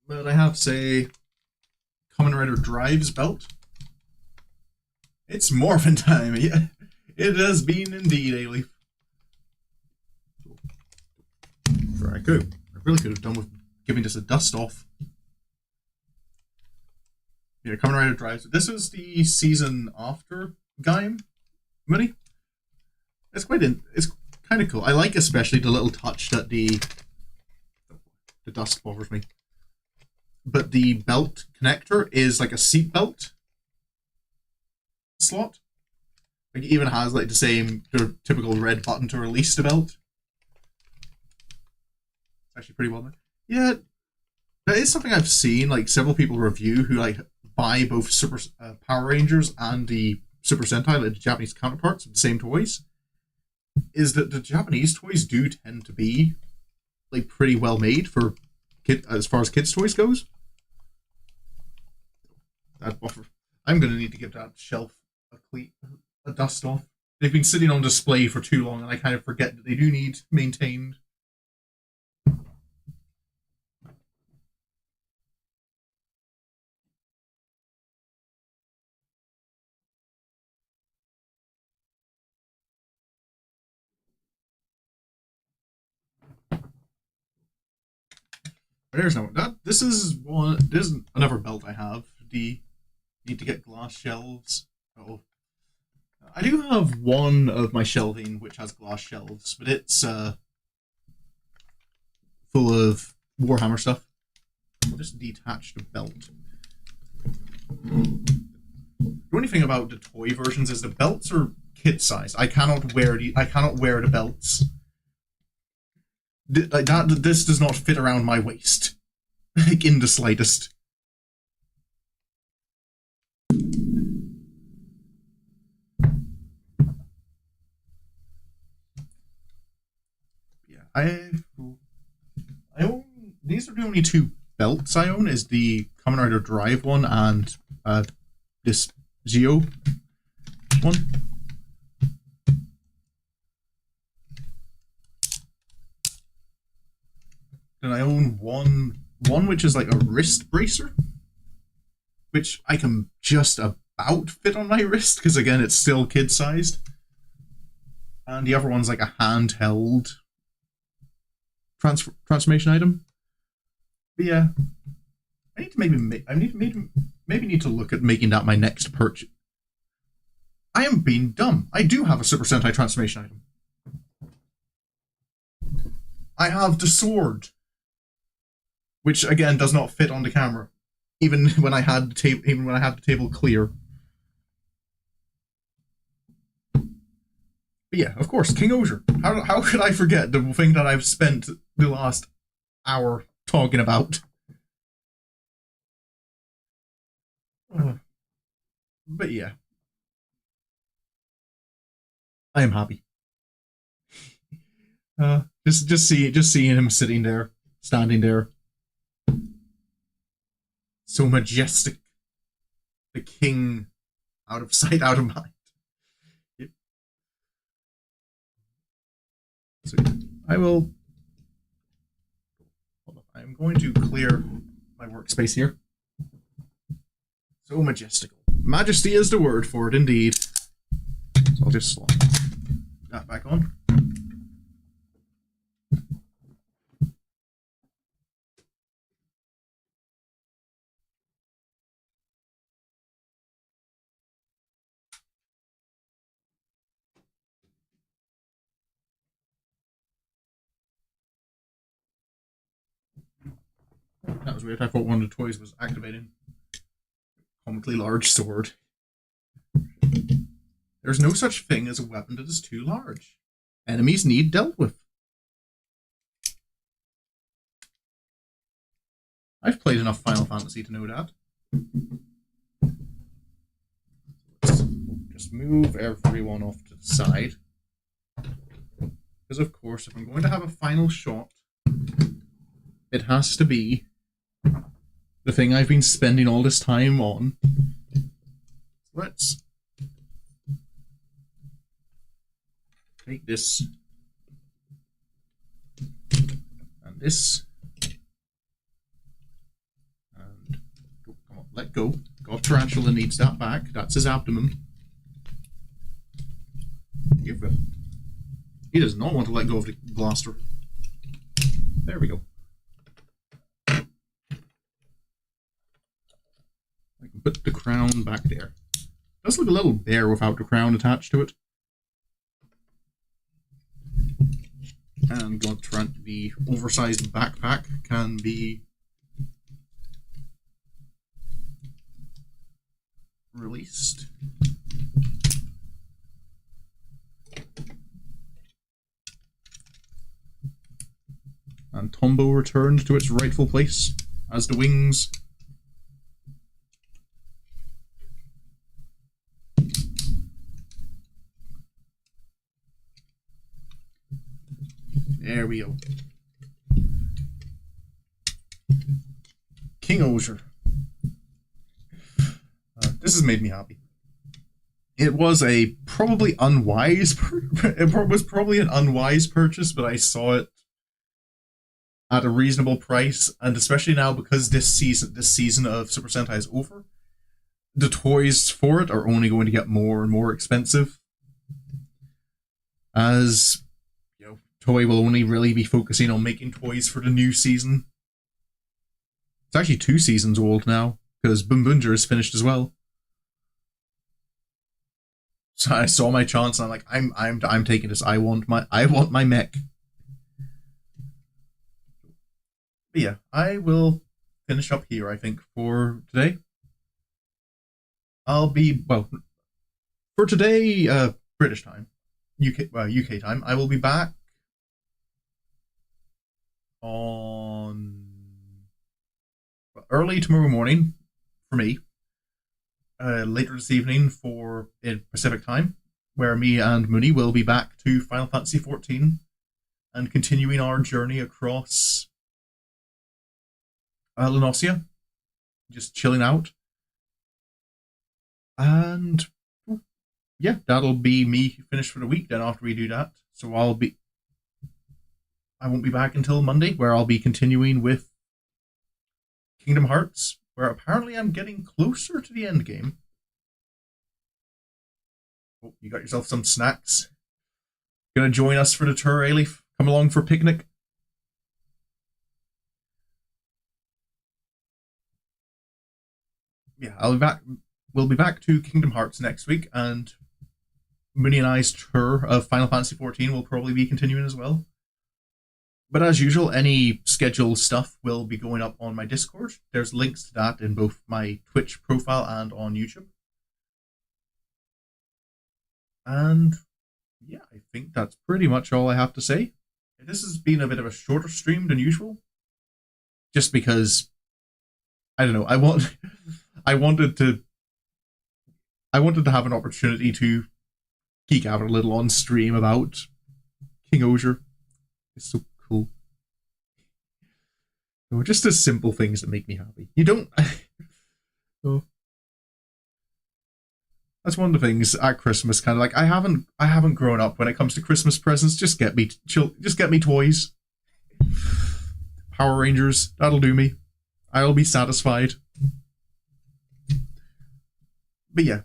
S1: But I have, say, Kamen Rider Drive's belt. It's morphin' time. Yeah, it has been indeed, A-Leaf. I really could have done with giving this a dust off. Yeah, Kamen Rider Drives. This is the season after Gaim Mini. It's kind of cool. I like especially the little touch that the dust bothers me. But the belt connector is like a seat belt slot. Like it even has like the typical red button to release the belt. Actually pretty well done. Yeah, that is something I've seen like several people review who like buy both Super Power Rangers and the Super Sentai, like the Japanese counterparts of the same toys. Is that the Japanese toys do tend to be like pretty well made for as far as kids' toys goes. That buffer. I'm gonna need to give that shelf a dust off. They've been sitting on display for too long, and I kind of forget that they do need maintained. There's no that. This is another belt I have. Need to get glass shelves. Oh, I do have one of my shelving which has glass shelves, but it's full of Warhammer stuff. I'll just detach the belt. The only thing about the toy versions is the belts are kid size. I cannot wear the belts. This does not fit around my waist, like in the slightest. Yeah, I own. These are the only two belts I own. Is the Kamen Rider Drive one and this Geo one. Then I own one which is like a wrist bracer, which I can just about fit on my wrist because again it's still kid sized. And the other one's like a handheld transformation item. But yeah, I need to maybe need to look at making that my next purchase. I am being dumb. I do have a Super Sentai transformation item. I have the sword, which again does not fit on the camera, even when I had the table clear. But yeah, of course, King-Ohger. How could I forget the thing that I've spent the last hour talking about? But yeah, I am happy. Just seeing him sitting there, standing there, so majestic, the king, out of sight, out of mind. Yep. So I will. Hold on. I'm going to clear my workspace here. So majestical. Majesty is the word for it, indeed. So I'll just slot that back on. That was weird. I thought one of the toys was activating. Comically large sword. There's no such thing as a weapon that is too large. Enemies need dealt with. I've played enough Final Fantasy to know that. Let's just move everyone off to the side. Because of course, if I'm going to have a final shot, it has to be the thing I've been spending all this time on. Let's take this and this and come on, let go. God Tarantula needs that back. That's his abdomen. Give it. He does not want to let go of the blaster. There we go. I can put the crown back there. It does look a little bare without the crown attached to it. And God Tarant, the oversized backpack can be released. And Tombo returned to its rightful place as the wings. There we go. King-Ohger. This has made me happy. It was a probably unwise. It was probably an unwise purchase, but I saw it at a reasonable price, and especially now because this season of Super Sentai is over, the toys for it are only going to get more and more expensive. As Toei will only really be focusing on making toys for the new season. It's actually 2 seasons old now, because Boom Bunja is finished as well. So I saw my chance, and I'm like, I'm taking this. I want my mech. But yeah, I will finish up here. I think for today. I'll be for today, British time, UK time. I will be back on early tomorrow morning for me. Later this evening for in Pacific time, where me and Mooney will be back to Final Fantasy XIV and continuing our journey across Lenosia, just chilling out. And yeah, that'll be me finished for the week. Then after we do that, so I won't be back until Monday, where I'll be continuing with Kingdom Hearts, where apparently I'm getting closer to the end game. Oh, you got yourself some snacks. Gonna join us for the tour, Ailey? Come along for a picnic. Yeah, I'll be back. We'll be back to Kingdom Hearts next week, and Mooney and I's tour of Final Fantasy XIV will probably be continuing as well. But as usual, any scheduled stuff will be going up on my Discord. There's links to that in both my Twitch profile and on YouTube. And yeah, I think that's pretty much all I have to say. This has been a bit of a shorter stream than usual. Just because I don't know, I wanted to have an opportunity to geek out a little on stream about King-Ohger. It's so cool. Oh, just the simple things that make me happy. You don't. Oh. That's one of the things at Christmas. Kind of like I haven't grown up when it comes to Christmas presents. Just get me toys. Power Rangers. That'll do me. I'll be satisfied. But yeah,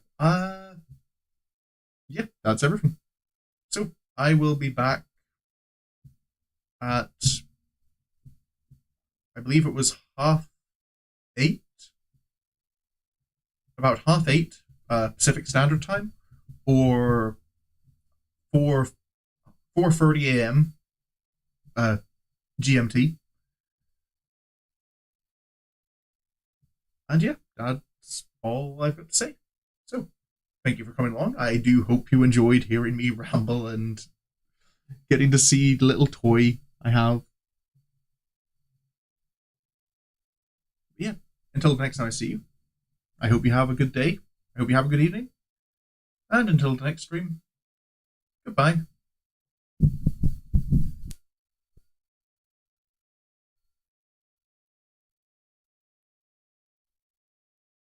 S1: yeah, that's everything. So I will be back at, I believe it was about 8:30 Pacific Standard Time, or 4:30 a.m. GMT. And yeah, that's all I've got to say. So, thank you for coming along. I do hope you enjoyed hearing me ramble and getting to see the little toy I have. Yeah, until the next time I see you, I hope you have a good day. I hope you have a good evening. And until the next stream, goodbye.